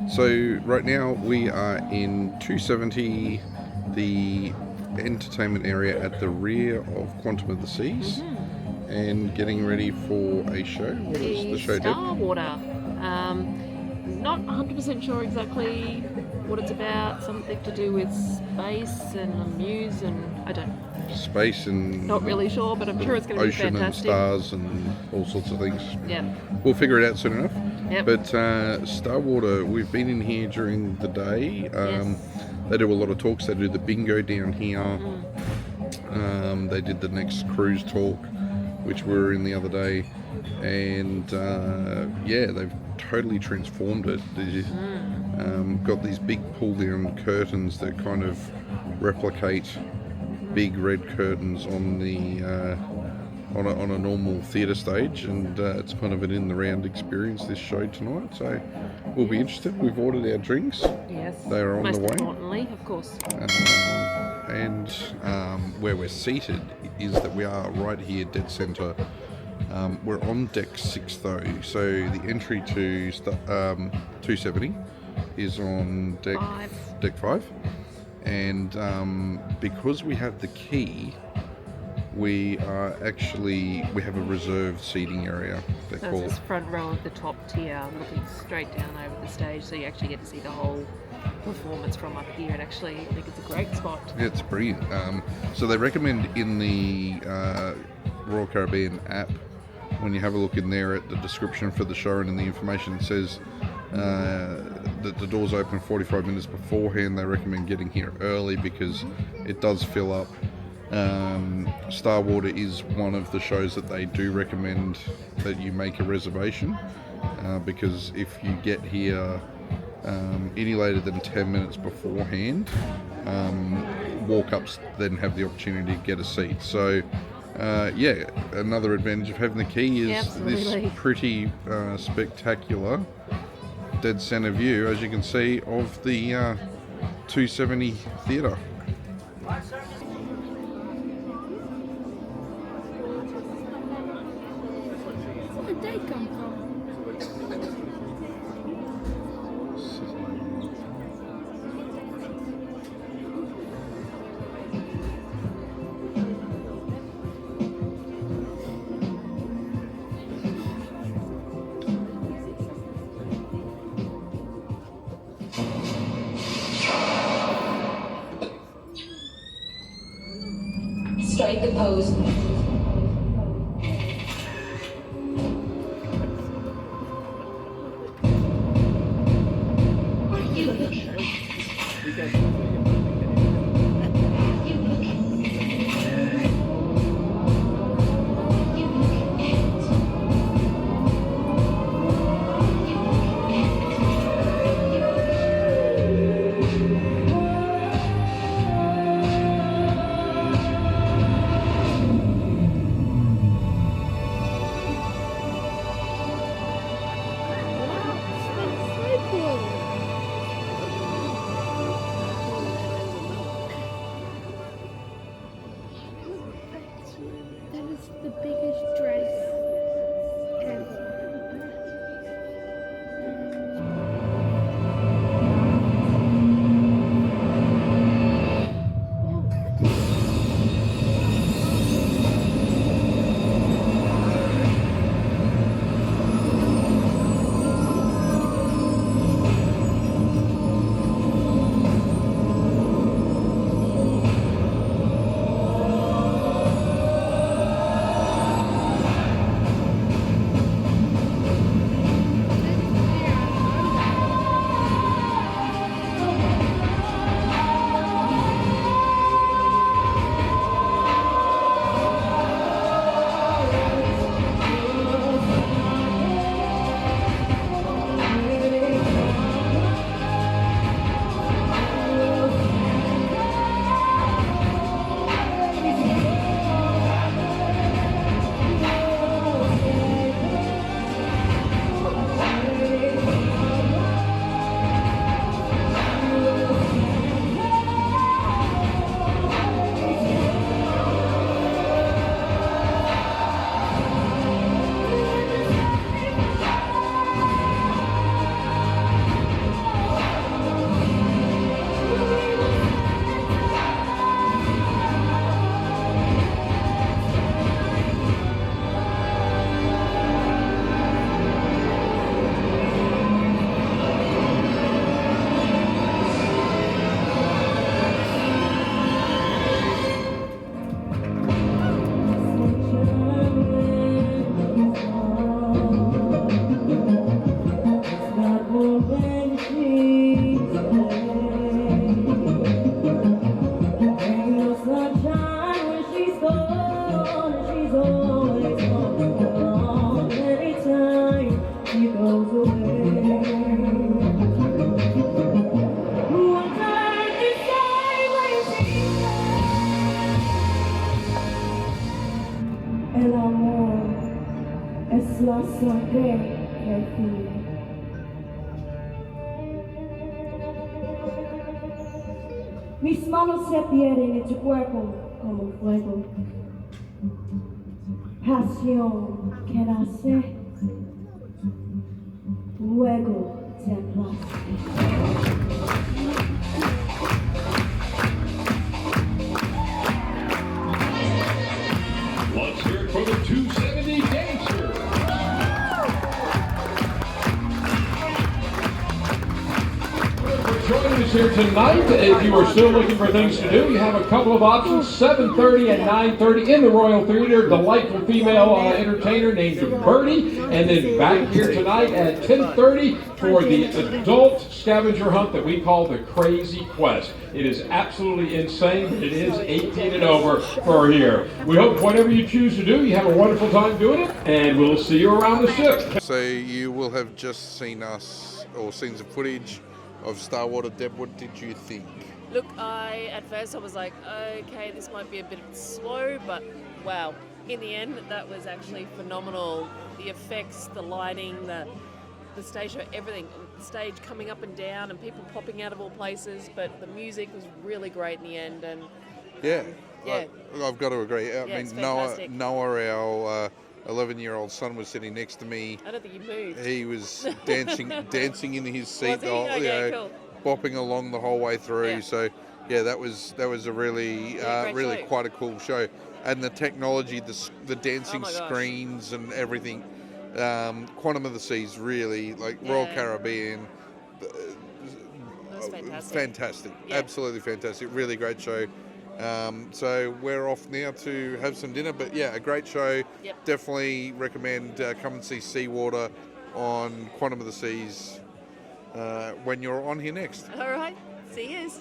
So right now we are in 270, the entertainment area at the rear of Quantum of the Seas, and getting ready for a show. What is the show, Deb? Starwater. Not 100% sure exactly what it's about. Something to do with space and the muse, and I don't. Space and Not really sure, but I'm sure it's going to be ocean and fantastic. stars and all sorts of things. Yeah. We'll figure it out soon enough. Yep. But Starwater, we've been in here during the day. Yes. They do a lot of talks. They do the bingo down here. They did the next cruise talk, which we were in the other day. And yeah, they've totally transformed it. They've got these big pull-down curtains that kind of replicate big red curtains on the on a normal theatre stage, and it's kind of an in the round experience, this show tonight. So we'll be interested. We've ordered our drinks. Yes. They are on Most the way. importantly, of course. And where we're seated is that we are right here, dead centre. We're on deck 6 though, so the entry to 270 is on deck 5. And because we have the key, we have a reserved seating area. So it's this front row of the top tier, looking straight down over the stage, so you actually get to see the whole performance from up here, and actually I think it's a great spot. Yeah, it's brilliant. So they recommend in the Royal Caribbean app, when you have a look in there at the description for the show and in the information, it says that the doors open 45 minutes beforehand. They recommend getting here early because it does fill up. Starwater is one of the shows that they do recommend that you make a reservation, because if you get here any later than 10 minutes beforehand, walk-ups then have the opportunity to get a seat. So yeah, another advantage of having the key is this pretty spectacular dead centre view, as you can see, of the 270 Theatre. Where did they come from? Strike the pose. Mis manos se pierden en tu cuerpo como fuego. Pasión que nace, luego te aplaste. Let's hear it for the 270 Dancer. For joining us here tonight, if you are still looking for things to do, you have a couple of options, 7:30 and 9:30 in the Royal Theatre, delightful female entertainer named Birdie, and then back here tonight at 10:30 for the adult scavenger hunt that we call the Crazy Quest. It is absolutely insane, but it is 18 and over for here. We hope whatever you choose to do, you have a wonderful time doing it, and we'll see you around the ship. So you will have just seen us, or seen some footage of Starwater. Deb, what did you think? Look, at first I was like, okay, this might be a bit slow, but wow. In the end, that was actually phenomenal. The effects, the lighting, the stage show, everything. The stage coming up and down and people popping out of all places, but the music was really great in the end. And Yeah, yeah. I've got to agree. I Yeah, it's mean, Noah, fantastic. our 11-year-old son was sitting next to me. I don't think you moved. He was dancing in his seat, Was he? Okay, cool. bopping along the whole way through. Yeah. So, yeah, that was a really great really show. quite a cool show, and the technology, the dancing Oh my gosh. screens and everything. Quantum of the Seas, really, like Royal Yeah. Caribbean. It was fantastic. Fantastic, Yeah. absolutely fantastic, really great show. So we're off now to have some dinner, but yeah, a great show. Yep. Definitely recommend come and see Seawater on Quantum of the Seas when you're on here next. All right, see yous.